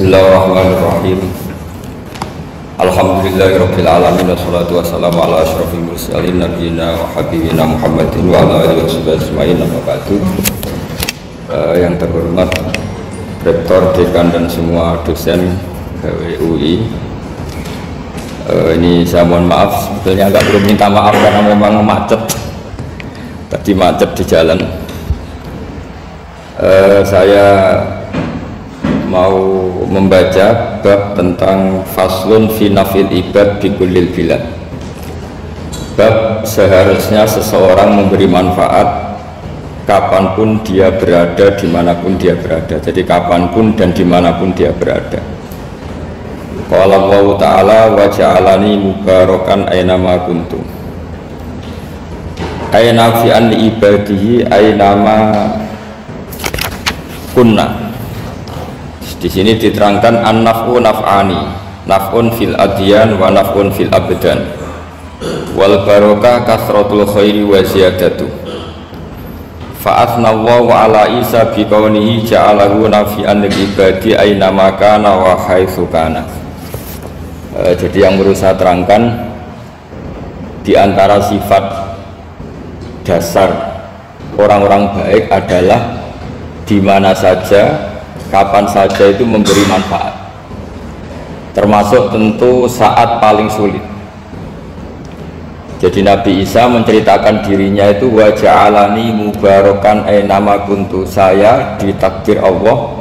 Bismillahirrahmanirrahim. Alhamdulillahirabbil alamin wassalatu wassalamu ala asyrofil mursalin nabiyina wa habibina Muhammadin wa ala alihi washabihi ajmain. Amma ba'du. Yang terhormat Rektor, Dekan dan semua dosen UI. Ini saya mohon maaf, sebetulnya agak perlu minta maaf karena memang macet. Tadi macet di jalan. Saya mau membaca bab tentang faslun fi nafil ibad bi kullil bilad. Bab seharusnya seseorang memberi manfaat kapanpun dia berada, dimanapun dia berada. Jadi kapanpun dan dimanapun dia berada. Qala Allah Ta'ala wa ja'alani mubarakan aynama kuntu. Ayna fi an ibadihi aynama kunna. Di sini diterangkan an-naf'u naf'ani, naf'un fil adyan wa naf'un fil abdan, wal barokah kasratul khairi wa ziyadatu. Fa'athnallahu ala Isa biqaunihi ja'alahu nafi'an lil ibadi aina makana wa haitsu kana. Jadi yang perlu saya terangkan, di antara sifat dasar orang-orang baik adalah di mana saja, kapan saja itu memberi manfaat, termasuk tentu saat paling sulit. Jadi Nabi Isa menceritakan dirinya itu wa ja'alani mubarakan aynama kuntu, saya ditakdir Allah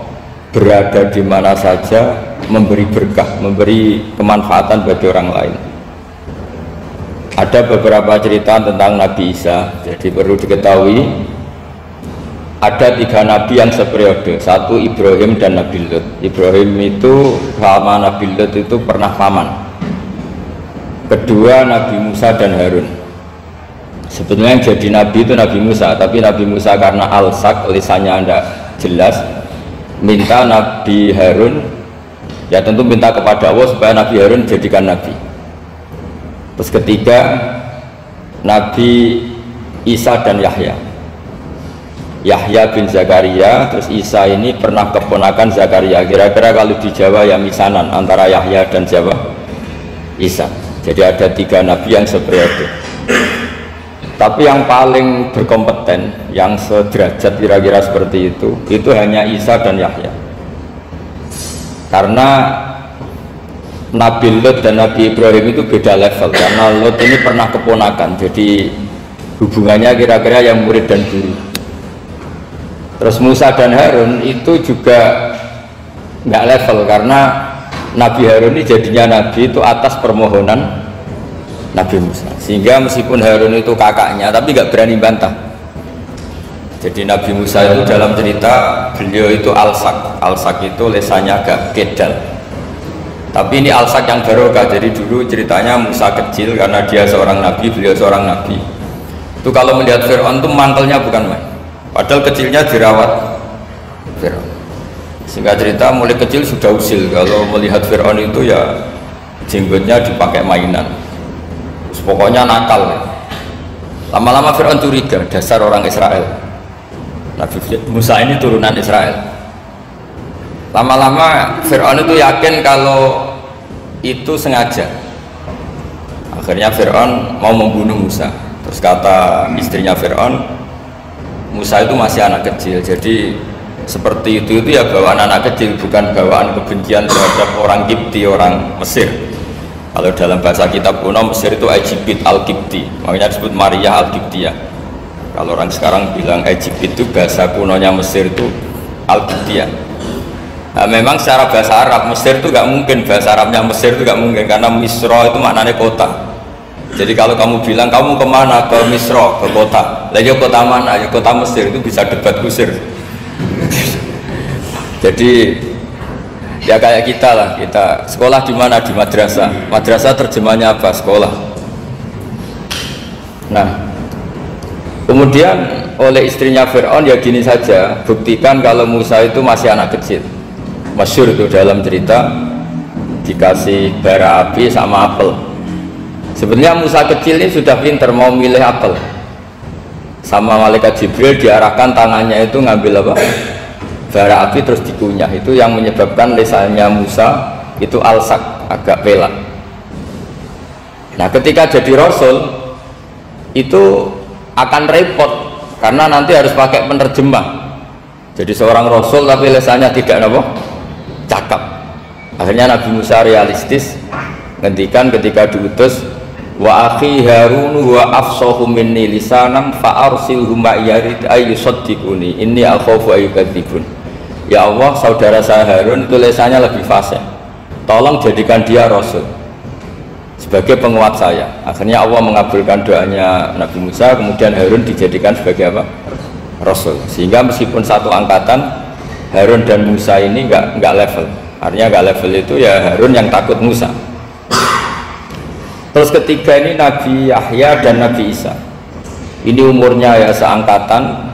berada di mana saja memberi berkah, memberi kemanfaatan bagi orang lain. Ada beberapa cerita tentang Nabi Isa. Jadi perlu diketahui ada 3 nabi yang seperiode. Satu Ibrahim dan Nabi Lut. Ibrahim itu sama Nabi Lut itu pernah paman. Kedua Nabi Musa dan Harun. Sebetulnya yang jadi nabi itu Nabi Musa, tapi Nabi Musa karena alsak, lisannya tidak jelas, minta Nabi Harun, ya tentu minta kepada Allah supaya Nabi Harun jadikan nabi. Terus ketiga Nabi Isa dan Yahya. Yahya bin Zakaria, terus Isa ini pernah keponakan Zakaria. Kira-kira kalau di Jawa ya misanan antara Yahya dan Jawa Isa. Jadi ada 3 nabi yang seperiode. Tapi yang paling berkompeten, yang sederajat kira-kira seperti itu hanya Isa dan Yahya. Karena Nabi Lut dan Nabi Ibrahim itu beda level. Karena Lut ini pernah keponakan, jadi hubungannya kira-kira yang murid dan guru. Terus Musa dan Harun itu juga nggak level, karena Nabi Harun ini jadinya nabi itu atas permohonan Nabi Musa, sehingga meskipun Harun itu kakaknya tapi nggak berani bantah. Jadi Nabi Musa itu dalam cerita beliau itu alsak itu lesannya agak kedal, tapi ini alsak yang barokah. Jadi dulu ceritanya Musa kecil, karena dia seorang nabi, beliau seorang nabi, itu kalau melihat Fir'aun itu mantelnya bukan main. Padahal kecilnya dirawat Fir'aun, sehingga cerita mulai kecil sudah usil. Kalau melihat Fir'aun itu ya jenggotnya dipakai mainan. Terus pokoknya nakal. Lama-lama Fir'aun curiga, dasar orang Israel. Nabi Musa ini turunan Israel. Lama-lama Fir'aun itu yakin kalau itu sengaja. Akhirnya Fir'aun mau membunuh Musa. Terus kata istrinya Fir'aun, Musa itu masih anak kecil, jadi seperti itu ya bawaan anak kecil, bukan bawaan kebencian terhadap orang Kipti, orang Mesir. Kalau dalam bahasa kitab kuno Mesir itu Egypt al-Kipti, makanya disebut Maria al-Kiptiyah. Kalau orang sekarang bilang Egypt itu bahasa kunonya Mesir itu al-Kiptiyah. Nah, memang secara bahasa Arab Mesir itu nggak mungkin, bahasa Arabnya Mesir itu nggak mungkin, karena Misra itu maknanya kota. Jadi kalau kamu bilang kamu kemana, ke Misra, ke kota, lagi kota mana, ya kota Mesir, itu bisa debat kusir. Jadi ya kayak kita lah, kita sekolah di mana, di madrasah. Madrasah terjemahnya apa? Sekolah. Nah, kemudian oleh istrinya Fir'aun ya gini saja, buktikan kalau Musa itu masih anak kecil. Masyhur itu dalam cerita, dikasih bara api sama apel. Sebenarnya Musa kecil ini sudah pinter mau milih apel. Sama malaikat Jibril diarahkan tangannya itu ngambil apa? bara api terus dikunyah, itu yang menyebabkan lisannya Musa itu alsak, agak pelak. Nah ketika jadi rasul itu akan repot karena nanti harus pakai penerjemah. Jadi seorang rasul tapi lisannya tidak cakap. Akhirnya Nabi Musa realistis ngendikan ketika diutus, wa akhi Harun wa afsahu minni lisanan fa arsilhu ma'yarid ayyusaddiquni inni akhafu ayyukadzibun. Ya Allah, saudara saya Harun itu lisannya lebih fasih, tolong jadikan dia rasul sebagai penguat saya. Akhirnya Allah mengabulkan doanya Nabi Musa, kemudian Harun dijadikan sebagai apa? Rasul. Sehingga meskipun satu angkatan, Harun dan Musa ini enggak level. Artinya enggak level itu ya Harun yang takut Musa. Terus ketiga ini Nabi Yahya dan Nabi Isa. Ini umurnya ya seangkatan,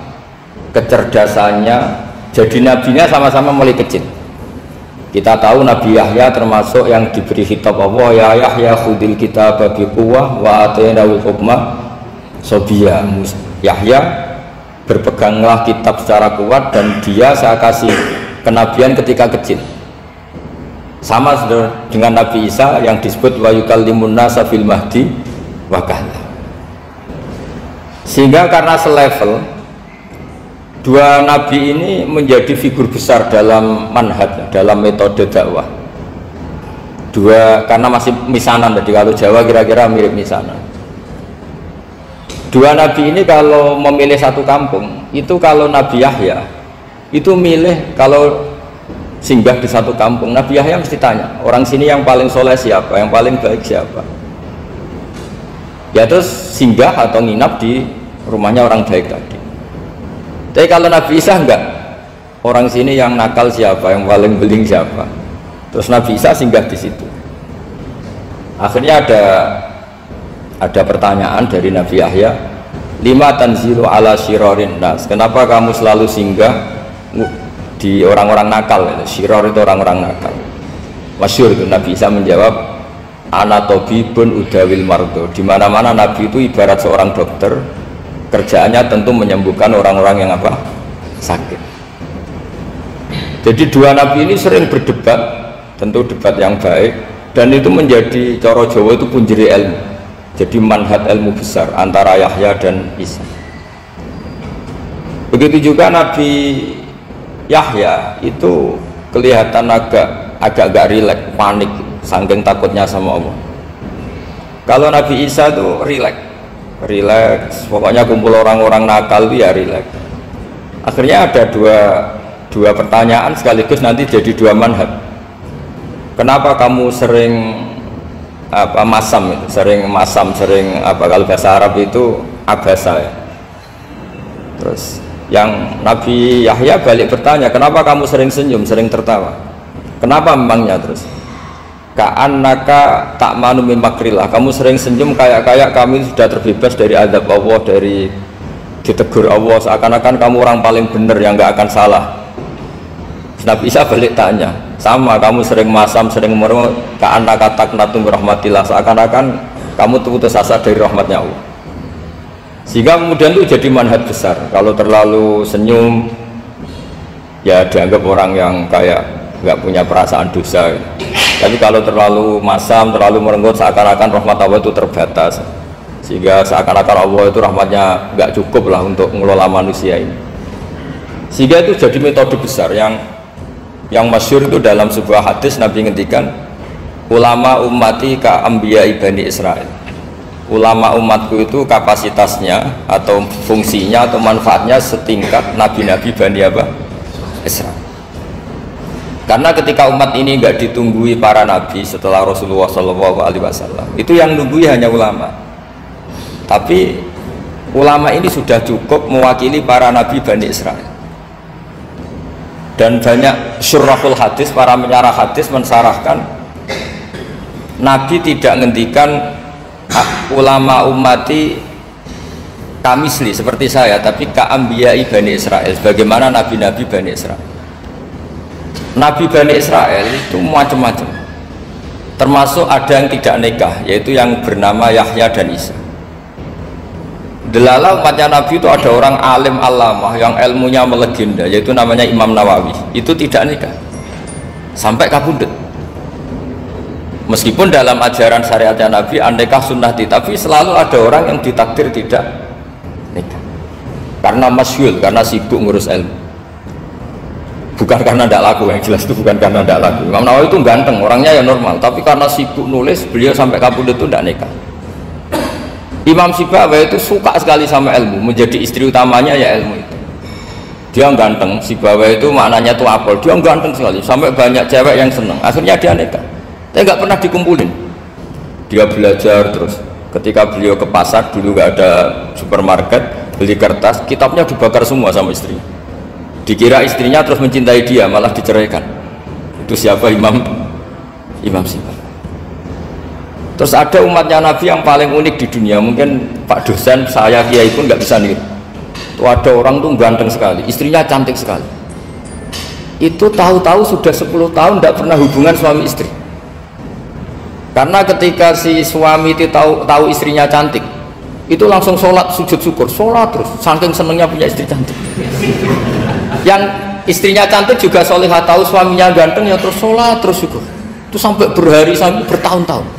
kecerdasannya, jadi nabinya sama-sama mulai kecil. Kita tahu Nabi Yahya termasuk yang diberi khitab Allah, ya Yahya khudil kitaba biquwwah wa atainahul hukma sobiyya. Yahya, berpeganglah kitab secara kuat dan dia saya kasih kenabian ketika kecil. Sama dengan Nabi Isa yang disebut wa yukallimun nasa fil mahdi wa kahla. Sehingga karena selevel, dua nabi ini menjadi figur besar dalam manhaj, dalam metode dakwah. Dua, karena masih misanan, jadi kalau Jawa kira-kira mirip misanan. Dua nabi ini kalau memilih satu kampung, itu kalau Nabi Yahya itu milih kalau singgah di satu kampung, Nabi Yahya mesti tanya, orang sini yang paling soleh siapa, yang paling baik siapa, ya terus singgah atau nginap di rumahnya orang baik tadi. Tapi kalau Nabi Isa enggak, orang sini yang nakal siapa, yang paling beling siapa, terus Nabi Isa singgah di situ. Akhirnya ada pertanyaan dari Nabi Yahya, lima tanzilu ala syirarin nas, kenapa kamu selalu singgah di orang-orang nakal? Syiror itu orang-orang nakal. Masyhur itu Nabi Isa menjawab, ana tabibun udawil mardo. Di mana-mana Nabi itu ibarat seorang dokter, kerjaannya tentu menyembuhkan orang-orang yang apa? Sakit. Jadi dua Nabi ini sering berdebat, tentu debat yang baik, dan itu menjadi coro Jawa itu punjeri ilmu. Jadi manhaj ilmu besar antara Yahya dan Isa. Begitu juga Nabi Yahya itu kelihatan agak rileks, panik, saking takutnya sama Allah. Kalau Nabi Isa itu rileks, pokoknya kumpul orang-orang nakal itu ya rileks. Akhirnya ada dua pertanyaan sekaligus nanti jadi dua manhaj. Kenapa kamu sering masam, sering kalau bahasa Arab itu abasa ya. Terus yang Nabi Yahya balik bertanya, kenapa kamu sering senyum, sering tertawa, kenapa memangnya? Terus ka'annaka ta'manu min makrillah, kamu sering senyum kayak kamu sudah terbebas dari azab Allah, dari ditegur Allah, seakan-akan kamu orang paling benar yang nggak akan salah. Nabi Isa balik tanya, sama kamu sering masam, sering merem, ka'annaka taqnatu min rahmatillah, seakan-akan kamu putus asa dari rahmatnya Allah. Sehingga kemudian itu jadi manhaj besar. Kalau terlalu senyum ya dianggap orang yang kayak nggak punya perasaan dosa. Tapi kalau terlalu masam, terlalu merenggut, seakan-akan rahmat Allah itu terbatas, sehingga seakan-akan Allah itu rahmatnya nggak cukup lah untuk mengelola manusia ini. Sehingga itu jadi metode besar yang masyhur itu dalam sebuah hadis Nabi ngendikan, ulama ummati ka anbiya Bani Israil. Ulama umatku itu kapasitasnya atau fungsinya atau manfaatnya setingkat nabi-nabi Bani Israil. Karena ketika umat ini nggak ditunggui para nabi setelah Rasulullah SAW, itu yang nunggui hanya ulama. Tapi ulama ini sudah cukup mewakili para nabi Bani Israil. Dan banyak syurahul hadis, para menyarah hadis mensarahkan, Nabi tidak ngendikan ulama ummati kamisli seperti saya, tapi ka'ambiyai Bani Israel, bagaimana nabi-nabi Bani Israel. Nabi Bani Israel itu macam-macam, termasuk ada yang tidak nikah, yaitu yang bernama Yahya dan Isa. Delala umatnya Nabi itu ada orang alim alamah yang ilmunya melegenda, yaitu namanya Imam Nawawi. Itu tidak nikah sampai kabudut. Meskipun dalam ajaran syariatnya Nabi andekah sunnati, tapi selalu ada orang yang ditakdir tidak nikah karena masyhur, karena sibuk ngurus ilmu, bukan karena tidak laku. Yang jelas itu bukan karena tidak laku. Imam Nawawi itu ganteng, orangnya ya normal, tapi karena sibuk nulis, beliau sampai kabudut itu tidak nikah. Imam Sibawayh itu suka sekali sama ilmu, menjadi istri utamanya ya ilmu itu. Dia ganteng, Sibawayh itu maknanya tuh apel, dia ganteng sekali, sampai banyak cewek yang seneng. Akhirnya dia nikah, tapi nggak pernah dikumpulin. Dia belajar terus. Ketika beliau ke pasar, dulu nggak ada supermarket, beli kertas, kitabnya dibakar semua sama istrinya. Dikira istrinya terus mencintai dia, malah diceraikan. Itu siapa? Imam Sibawayh. Terus ada umatnya Nabi yang paling unik di dunia, mungkin Pak dosen, saya kiai pun nggak bisa nih. Itu ada orang tuh ganteng sekali, istrinya cantik sekali. Itu tahu-tahu sudah 10 tahun tidak pernah hubungan suami istri. Karena ketika si suami itu tahu istrinya cantik, itu langsung sholat sujud syukur, sholat terus, saking senengnya punya istri cantik. Yang istrinya cantik juga solehah, tahu suaminya ganteng ya terus sholat terus syukur. Itu sampai berhari, sampai bertahun-tahun.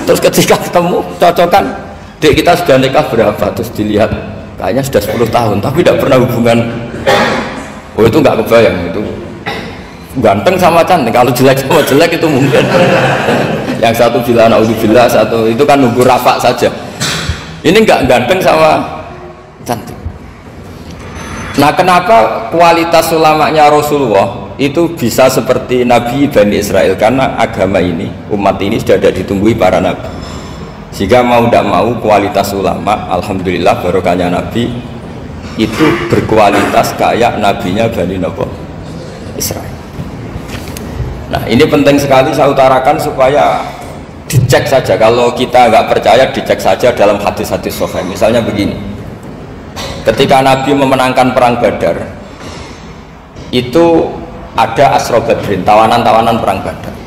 Terus ketika ketemu cocokan, dek kita sudah nikah berapa, terus dilihat kayaknya sudah 10 tahun tapi tidak pernah hubungan. Oh itu nggak kebayang, itu ganteng sama cantik, kalau jelek sama jelek itu mungkin. Yang satu bilang naudzubillah, satu itu kan nunggu rafa saja. Ini nggak ganteng sama cantik. Nah kenapa kualitas ulamanya Rasulullah itu bisa seperti Nabi Bani Israel? Karena agama ini, umat ini sudah ada ditunggui para nabi, sehingga mau tidak mau kualitas ulama, alhamdulillah barokahnya Nabi itu berkualitas kayak nabinya Bani Israel. Nah ini penting sekali saya utarakan supaya dicek saja. Kalau kita nggak percaya, dicek saja dalam hadis-hadis sahih. Misalnya begini, ketika Nabi memenangkan perang Badar, itu ada Asra Badrin, tawanan-tawanan perang Badar.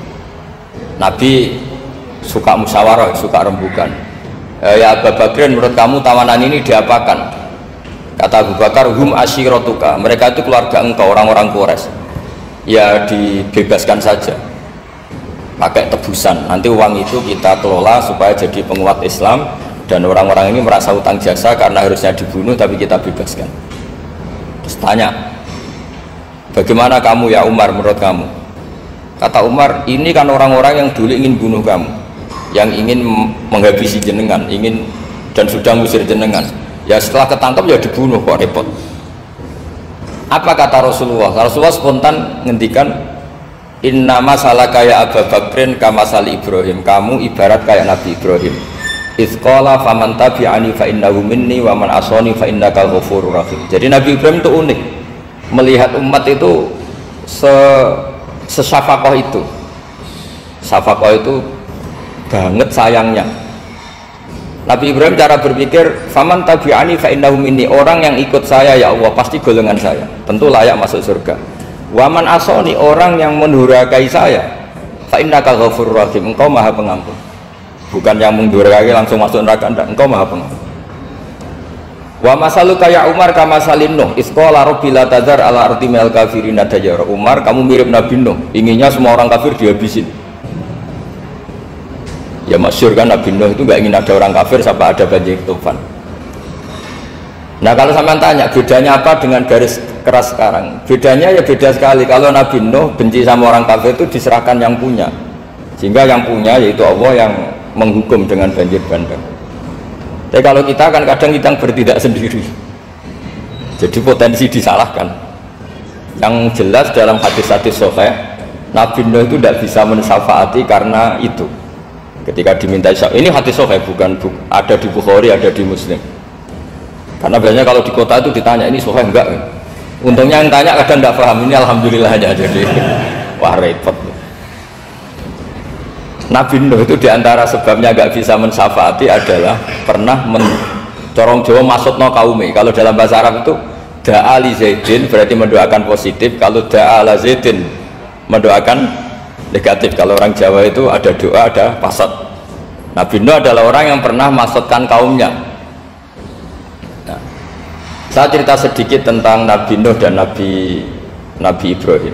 Nabi suka musyawarah, suka rembukan. Ya Abu Bakrin, menurut kamu tawanan ini diapakan? Kata Abu Bakar, hum asyiratuka, mereka itu keluarga engkau, orang-orang Quraisy. Ya dibebaskan saja, pakai tebusan. Nanti uang itu kita kelola supaya jadi penguat Islam, dan orang-orang ini merasa utang jasa karena harusnya dibunuh, tapi kita bebaskan. Terus tanya, bagaimana kamu ya Umar, menurut kamu? Kata Umar, ini kan orang-orang yang dulu ingin bunuh kamu, yang ingin menghabisi jenengan, ingin dan sudah ngusir jenengan. Ya setelah ketangkap ya dibunuh, kok repot. Apa kata Rasulullah? Rasulullah spontan ngendikan, inna masalah kayak Abu Bakrin kamasali Ibrahim, kamu ibarat kayak Nabi Ibrahim. Izqala faman tabi'ani fa innahu minni wa man asani fa innaka ghafurur rahim. Jadi Nabi Ibrahim itu unik, melihat umat itu sesyafakoh itu. Syafakoh itu banget sayangnya. Nabi Ibrahim cara berpikir, faman tabi'ani fa innahu minni, orang yang ikut saya ya Allah pasti golongan saya, tentu layak masuk surga. Wa man asani, orang yang mendurhakai saya, fa innaka ghafurur rahim, engkau maha pengampun. Bukan yang mendurhakai langsung masuk neraka, enggak, engkau maha pengampun. Wa masaluka ya Umar kama salin Nuh, isqala rabbi la tadzar ala ardi minal kafirin dajjara. Umar, kamu mirip Nabi Nuh, inginnya semua orang kafir dihabisin. Ya masyhur kan Nabi Nuh itu nggak ingin ada orang kafir sampai ada banjir tufan. Nah kalau sampean tanya bedanya apa dengan garis keras sekarang, bedanya ya beda sekali. Kalau Nabi Nuh benci sama orang kafir itu diserahkan yang punya, sehingga yang punya yaitu Allah yang menghukum dengan banjir bandang. Tapi kalau kita kan kadang kita bertindak sendiri, jadi potensi disalahkan. Yang jelas dalam hadis-hadis sahih, Nabi Nuh itu tidak bisa mensyafaati karena itu. Ketika diminta ini hadis sahih, bukan ada di Bukhari, ada di Muslim. Karena biasanya kalau di kota itu ditanya ini sahih enggak, untungnya yang tanya kadang tidak paham. Ini alhamdulillah aja, jadi wah repot. Nabi Nuh itu diantara sebabnya nggak bisa mensyafaati adalah pernah corong Jawa maksudno kaume. Kalau dalam bahasa Arab itu da'a li Zaidin berarti mendoakan positif, kalau da'a la Zaidin mendoakan negatif. Kalau orang Jawa itu ada doa, ada pasat. Nabi Nuh adalah orang yang pernah maksudkan kaumnya, Saya cerita sedikit tentang Nabi Nuh dan Nabi Ibrahim.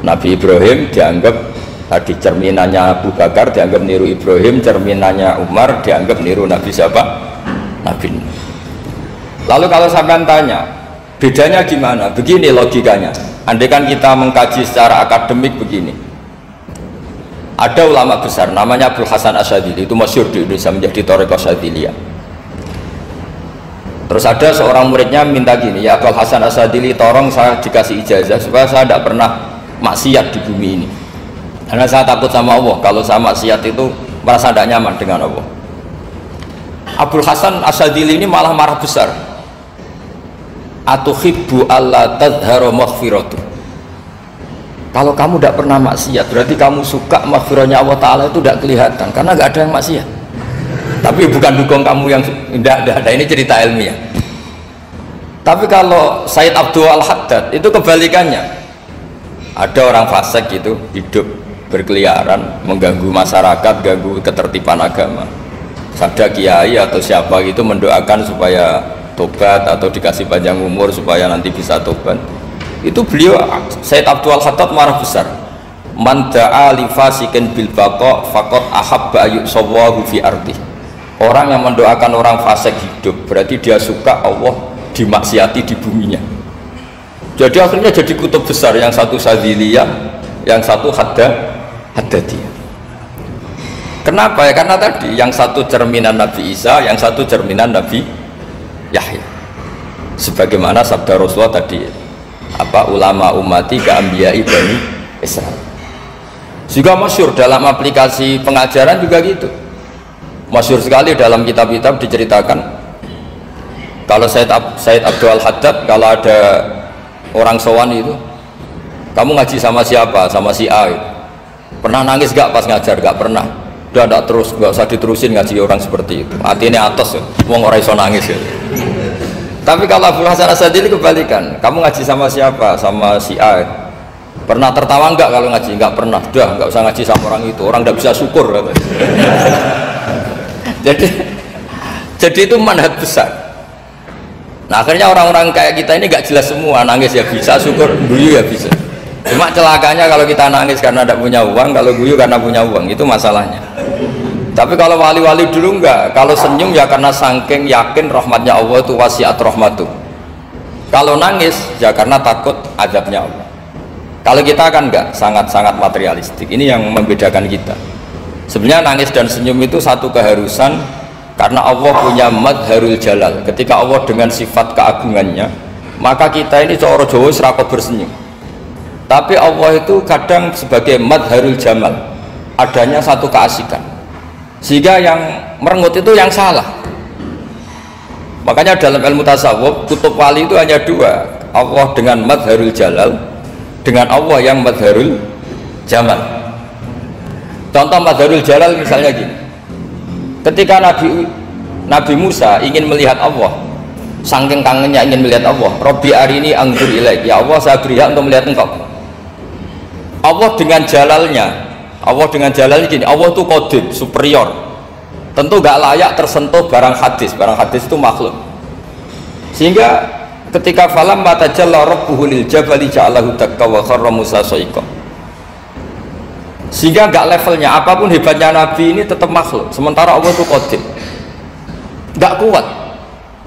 Nabi Ibrahim dianggap tadi cerminannya Abu Bakar, dianggap niru Ibrahim, cerminannya Umar dianggap niru Nabi siapa? Nabi Nuh. Lalu kalau sampean tanya, bedanya gimana? Begini logikanya. Andai kan kita mengkaji secara akademik begini. Ada ulama besar namanya Abdul Hasan Asyadzili, itu masyhur di Indonesia menjadi Thariqah Syadziliyah. Terus ada seorang muridnya minta gini, ya Abdul Hasan Asyadzili, tolong saya dikasih ijazah supaya saya tidak pernah maksiat di bumi ini. Karena saya takut sama Allah, kalau saya maksiat itu merasa tidak nyaman dengan Allah. Abdul Hasan Asyadzili ini malah marah besar. Atuhibbu alla tadhharu maghfiratu. Kalau kamu tidak pernah maksiat, berarti kamu suka maghfirahnya Allah Ta'ala itu tidak kelihatan, karena nggak ada yang maksiat. Tapi bukan dukung kamu yang tidak ada, ini cerita ilmiah. Tapi kalau Sayyid Abdul Al-Haddad itu kebalikannya. Ada orang fasik itu hidup berkeliaran, mengganggu masyarakat, ganggu ketertiban agama. Ada kiai atau siapa gitu mendoakan supaya tobat atau dikasih panjang umur supaya nanti bisa tobat. Itu beliau Sayyid Abdul Al-Haddad marah besar. Man da'a li fasikin bil baqa faqad ahabba ayyusawahu fi ardi. Orang yang mendoakan orang fasik hidup berarti dia suka Allah dimaksiati di buminya. Jadi akhirnya jadi kutub besar, yang satu Syadziliyah, yang satu Haddadiyah. Kenapa ya? Karena tadi yang satu cerminan Nabi Isa, yang satu cerminan Nabi Yahya. Sebagaimana sabda Rasulullah tadi, apa ulama ummati ka anbiya'i bani Israil. Juga masyhur dalam aplikasi pengajaran juga gitu. Masyhur sekali dalam kitab-kitab diceritakan kalau Sayyid Abdul Al-Haddad, kalau ada orang sowan itu, kamu ngaji sama siapa? Sama si A. Pernah nangis gak pas ngajar? Gak pernah. Udah gak terus, gak usah diterusin ngaji orang seperti itu. Hatinya atas ya, wong ora iso nangis ya. Tapi kalau Abdul Hasan Asyadzili kebalikan, kamu ngaji sama siapa? Sama si A. Pernah tertawa enggak kalau ngaji? Enggak pernah. Udah enggak usah ngaji sama orang itu, orang enggak bisa syukur katanya. jadi itu manhaj besar. Nah akhirnya orang-orang kayak kita ini enggak jelas semua, nangis ya bisa, syukur, guyu ya bisa. Cuma celakanya kalau kita nangis karena tidak punya uang, kalau guyu karena punya uang, itu masalahnya. Tapi kalau wali-wali dulu enggak, kalau senyum ya karena saking yakin rahmatnya Allah itu wasiat rahmatu. Kalau nangis ya karena takut azabnya Allah. Kalau kita kan enggak, sangat-sangat materialistik. Ini yang membedakan kita. Sebenarnya nangis dan senyum itu satu keharusan, karena Allah punya madharul jalal. Ketika Allah dengan sifat keagungannya, maka kita ini coro Jawa serakot bersenyum. Tapi Allah itu kadang sebagai madharul jamal, adanya satu keasikan, sehingga yang merengut itu yang salah. Makanya dalam ilmu tasawuf kutub wali itu hanya dua, Allah dengan madharul jalal, dengan Allah yang madharul jamal. Contoh madharul jalal misalnya gini, ketika Nabi Musa ingin melihat Allah, saking kangennya ingin melihat Allah, Robbi arini anggur ilaik, ya Allah saya beri hak untuk melihat engkau. Allah dengan jalalnya gini, Allah itu qadim, superior, tentu gak layak tersentuh barang hadis itu makhluk. Sehingga ketika falam matajalla rabbuhu lil jabali ja'alahu dakka wa kharra Musa sa'iqa, sehingga gak levelnya, apapun hebatnya Nabi ini tetap makhluk, sementara Allah itu qadim, gak kuat.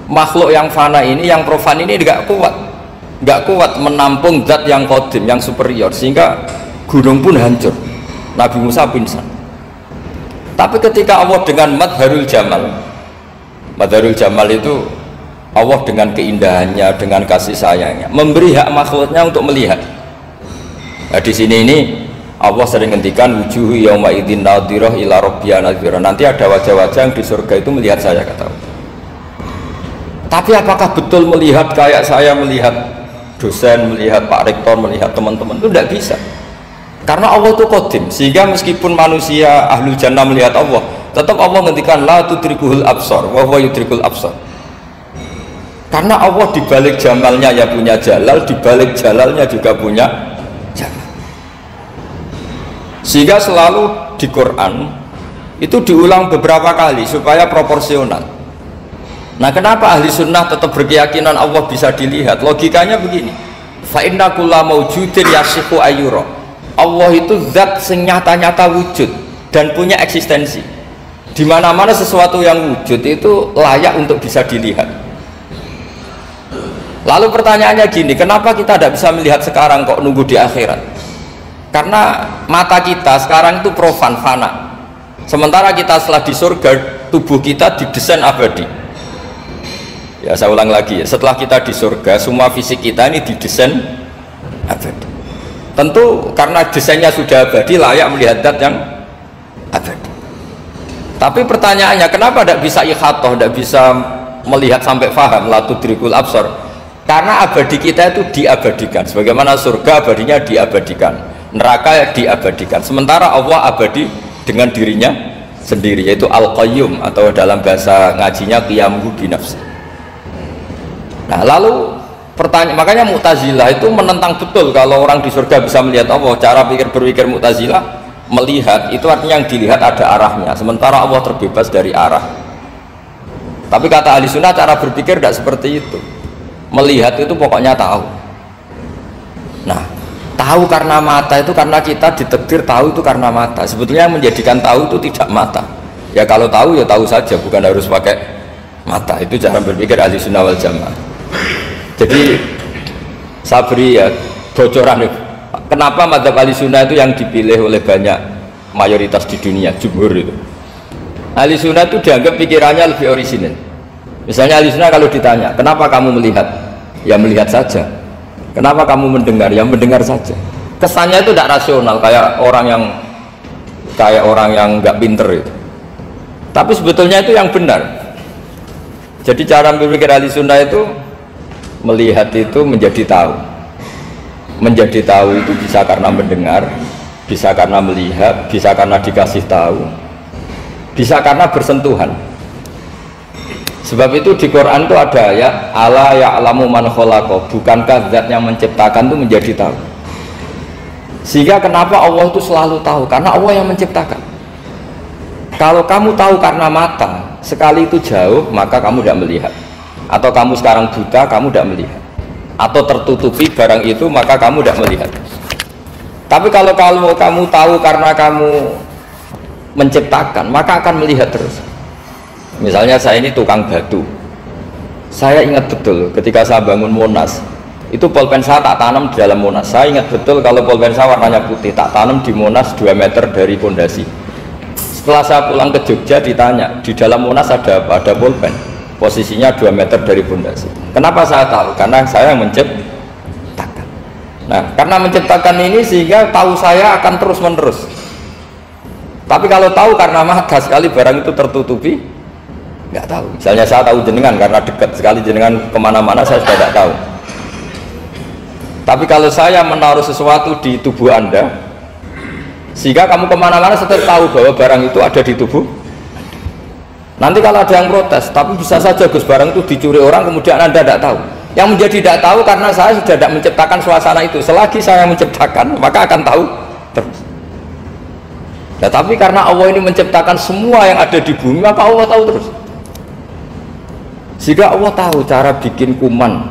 Makhluk yang fana ini, yang profan ini gak kuat menampung zat yang qadim, yang superior, sehingga gunung pun hancur, Nabi Musa pingsan. Tapi ketika Allah dengan madharul jamal itu Allah dengan keindahannya, dengan kasih sayangnya memberi hak makhluknya untuk melihat. Nah, di sini ini Allah sering ngendikan wujuhu yauma idzin nadhirah ila rabbiha nadhirah. Nanti ada wajah-wajah yang di surga itu melihat saya, kata Allah. Tapi apakah betul melihat kayak saya melihat dosen, melihat Pak Rektor, melihat teman-teman? Itu tidak bisa. Karena Allah itu qadim, sehingga meskipun manusia ahlul jannah melihat Allah, tetap Allah ngendikan la tudrikuhul absar wa huwa yudrikul absar. Karena Allah dibalik jamalnya ya punya jalal, dibalik jalalnya juga punya jalal. Sehingga selalu di Quran itu diulang beberapa kali supaya proporsional. Nah, kenapa ahli sunnah tetap berkeyakinan Allah bisa dilihat? Logikanya begini, fa inna kulla maujudin yasihu ayyura. Allah itu zat sing nyata-nyata wujud dan punya eksistensi. Di mana-mana sesuatu yang wujud itu layak untuk bisa dilihat. Lalu pertanyaannya gini, kenapa kita tidak bisa melihat sekarang kok nunggu di akhirat? Karena mata kita sekarang itu profan, fana. Sementara kita setelah di surga, tubuh kita didesain abadi. Ya, saya ulang lagi ya, setelah kita di surga, semua fisik kita ini didesain abadi. Tentu karena desainnya sudah abadi, layak melihat zat yang abadi. Tapi pertanyaannya, kenapa tidak bisa ikhatah, tidak bisa melihat sampai faham, la tudrikul absar? Karena abadi kita itu diabadikan, sebagaimana surga abadinya diabadikan, neraka diabadikan. Sementara Allah abadi dengan dirinya sendiri, yaitu Al-Qayyum, atau dalam bahasa ngajinya Qiyamuhu binafsi. Nah, lalu pertanyaan, makanya Mu'tazilah itu menentang betul kalau orang di surga bisa melihat Allah. Cara berpikir Mu'tazilah, melihat itu artinya yang dilihat ada arahnya, sementara Allah terbebas dari arah. Tapi kata ahli sunnah, cara berpikir tidak seperti itu. Melihat itu pokoknya tahu. Nah, tahu karena mata itu karena kita ditakdir tahu itu karena mata. Sebetulnya yang menjadikan tahu itu tidak mata. Ya kalau tahu ya tahu saja, bukan harus pakai mata. Itu cara berpikir ahli sunnah wal jamaah. Jadi saya beri ya bocoran nih. Kenapa madzhab ahli sunnah itu yang dipilih oleh banyak mayoritas di dunia, jumhur itu. Ahli sunnah itu dianggap pikirannya lebih orisinil. Misalnya ahli sunnah kalau ditanya, kenapa kamu melihat? Ya melihat saja. Kenapa kamu mendengar? Ya mendengar saja. Kesannya itu tidak rasional, kayak orang yang nggak pinter itu. Tapi sebetulnya itu yang benar. Jadi cara berpikir ahli sunnah itu melihat itu menjadi tahu. Menjadi tahu itu bisa karena mendengar, bisa karena melihat, bisa karena dikasih tahu, bisa karena bersentuhan. Sebab itu di Quran itu ada ayat ala ya'lamu man khalaqa, bukankah zat yang menciptakan itu menjadi tahu. Sehingga kenapa Allah itu selalu tahu? Karena Allah yang menciptakan. Kalau kamu tahu karena mata, sekali itu jauh, maka kamu tidak melihat. Atau kamu sekarang buta, kamu tidak melihat. Atau tertutupi barang itu, maka kamu tidak melihat. Tapi kalau kamu tahu karena kamu menciptakan, maka akan melihat terus. Misalnya saya ini tukang batu, saya ingat betul ketika saya bangun Monas, itu pulpen saya tak tanam di dalam Monas. Saya ingat betul kalau pulpen saya warnanya putih, tak tanam di Monas 2 meter dari pondasi. Setelah saya pulang ke Jogja ditanya, di dalam Monas ada apa? Ada pulpen, posisinya 2 meter dari pondasi. Kenapa saya tahu? Karena saya yang menciptakan. Nah, karena menciptakan ini sehingga tahu saya akan terus menerus. Tapi kalau tahu karena mata, sekali barang itu tertutupi, nggak tahu. Misalnya saya tahu jenengan karena dekat sekali jenengan kemana-mana, saya sudah tidak tahu. Tapi kalau saya menaruh sesuatu di tubuh Anda, sehingga kamu kemana-mana tetap tahu bahwa barang itu ada di tubuh. Nanti kalau ada yang protes, tapi bisa saja Gus barang itu dicuri orang, kemudian Anda tidak tahu. Yang menjadi tidak tahu karena saya sudah tidak menciptakan suasana itu. Selagi saya menciptakan, maka akan tahu terus. Ya, tapi karena Allah ini menciptakan semua yang ada di bumi, maka Allah tahu terus. Jika Allah tahu cara bikin kuman,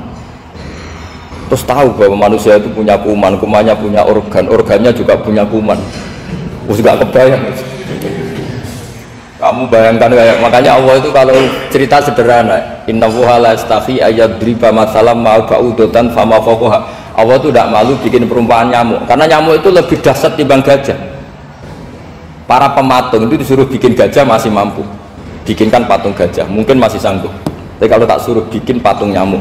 terus tahu bahwa manusia itu punya kuman, kumannya punya organ, organnya juga punya kuman. Terus gak kebayang. Kamu bayangkan kayak, makanya Allah itu kalau cerita sederhana, innallaha la yastahi ayyadriba matsalam ma ba'udatan fama fawqaha. Allah itu tidak malu bikin perumpamaan nyamuk, karena nyamuk itu lebih dahsyat dibanding gajah. Para pematung itu disuruh bikin gajah masih mampu, bikinkan patung gajah mungkin masih sanggup. Tapi kalau tak suruh bikin patung nyamuk,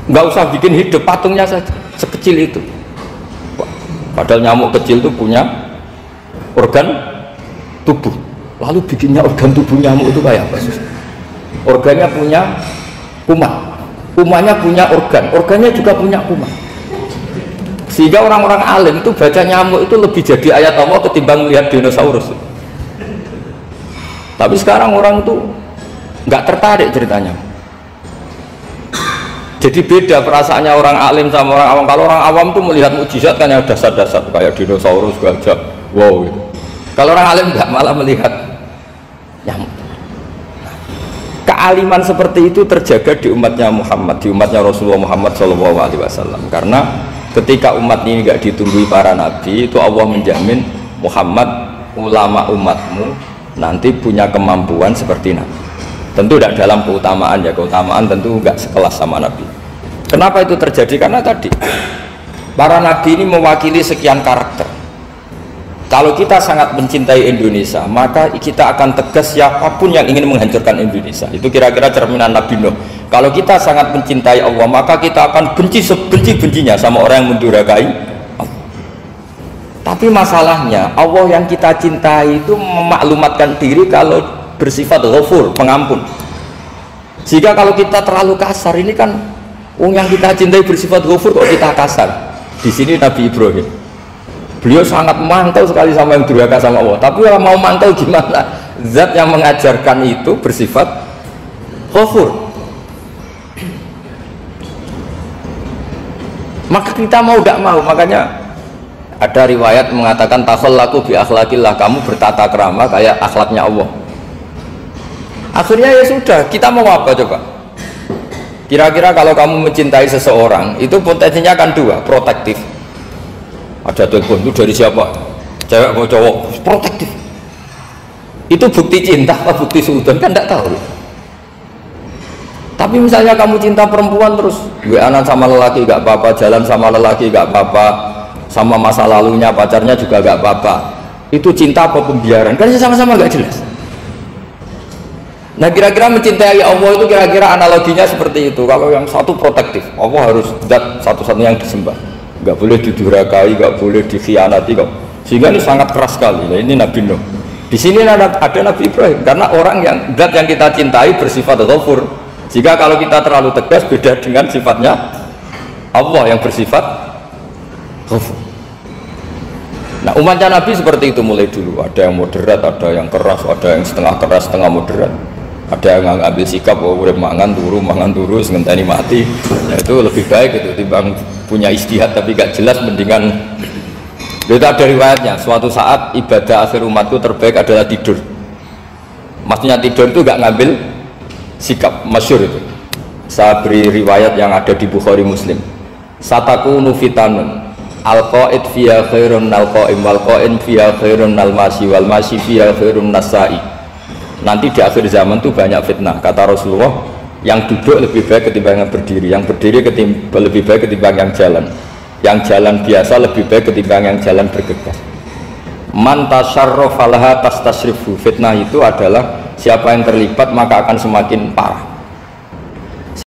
nggak usah bikin hidup, patungnya saja sekecil itu. Padahal nyamuk kecil itu punya organ tubuh, lalu bikinnya organ tubuh nyamuk itu kayak apa? Organnya punya kuman, kumannya punya organ, organnya juga punya kuman. Sehingga orang-orang alim itu baca nyamuk itu lebih jadi ayat Allah ketimbang melihat dinosaurus. Tapi sekarang orang itu nggak tertarik ceritanya. Jadi beda perasaannya orang alim sama orang awam. Kalau orang awam tuh melihat mukjizat kan yang dasar-dasar kayak dinosaurus, gajah, wow gitu. Kalau orang alim nggak, malah melihat nyamuk. kealiman seperti itu terjaga di umatnya Muhammad, di umatnya Rasulullah Muhammad SAW. Karena ketika umat ini nggak ditumbuhi para nabi, itu Allah menjamin Muhammad, ulama umatmu nanti punya kemampuan seperti nabi. Tentu tidak dalam keutamaan ya, keutamaan tentu nggak sekelas sama nabi. Kenapa itu terjadi? Karena tadi para nabi ini mewakili sekian karakter. Kalau kita sangat mencintai Indonesia, maka kita akan tegas siapapun yang ingin menghancurkan Indonesia. Itu kira-kira cerminan Nabi Nuh. Kalau kita sangat mencintai Allah, maka kita akan benci sebenci-bencinya sama orang yang mendurhakai Allah. Tapi masalahnya, Allah yang kita cintai itu memaklumatkan diri kalau bersifat ghafur, pengampun. Jika kalau kita terlalu kasar, ini kan yang kita cintai bersifat ghafur kok kita kasar. Di sini Nabi Ibrahim, beliau sangat mantau sekali sama yang durhaka sama Allah. Tapi kalau mau mantau gimana? Zat yang mengajarkan itu bersifat ghafur. Maka kita mau tidak mau, makanya ada riwayat mengatakan takhallaku bi akhlaqillah, kamu bertata krama kayak akhlaknya Allah. Akhirnya ya sudah, kita mau apa coba? Kira-kira kalau kamu mencintai seseorang, itu potensinya kan dua, protektif. Ada telepon itu dari siapa? Cewek atau cowok? Protektif. Itu bukti cinta apa bukti suudon? Kan tidak tahu. Tapi misalnya kamu cinta perempuan terus WA-an sama lelaki gak apa-apa, jalan sama lelaki gak apa-apa, sama masa lalunya pacarnya juga gak apa-apa. Itu cinta apa pembiaran? Kan sama-sama gak jelas. Nah kira-kira mencintai Allah itu kira-kira analoginya seperti itu. Kalau yang satu protektif, Allah harus zat satu-satunya yang disembah, nggak boleh didurhakai, nggak boleh dikhianati kok. Sehingga ini sangat keras sekali. Nah, ini Nabi Nuh. Di sini ada Nabi Ibrahim, karena orang yang zat yang kita cintai bersifat ghafur. Jika kalau kita terlalu tegas, beda dengan sifatnya Allah yang bersifat ghafur. Nah umatnya Nabi seperti itu mulai dulu. Ada yang moderat, ada yang keras, ada yang setengah keras, setengah moderat. Ada yang ambil sikap, oh udah mangan turu, ngenteni mati. Nah, itu lebih baik itu timbang punya istihad tapi gak jelas, mendingan. Itu ada riwayatnya, suatu saat ibadah akhir umatku terbaik adalah tidur. Maksudnya tidur itu gak ngambil sikap, masyhur itu. Saya beri riwayat yang ada di Bukhari Muslim. Satakunu fitanun al-qaid fiya khairun al-qaim wal qaim fiya khairun al-masyi wal masyi fiya khairun nasai. Nanti di akhir zaman itu banyak fitnah, kata Rasulullah. Yang duduk lebih baik ketimbang yang berdiri, yang berdiri lebih baik ketimbang yang jalan biasa lebih baik ketimbang yang jalan bergegas. Man tasyarrafa laha tastasrifu. Fitnah itu adalah siapa yang terlibat maka akan semakin parah.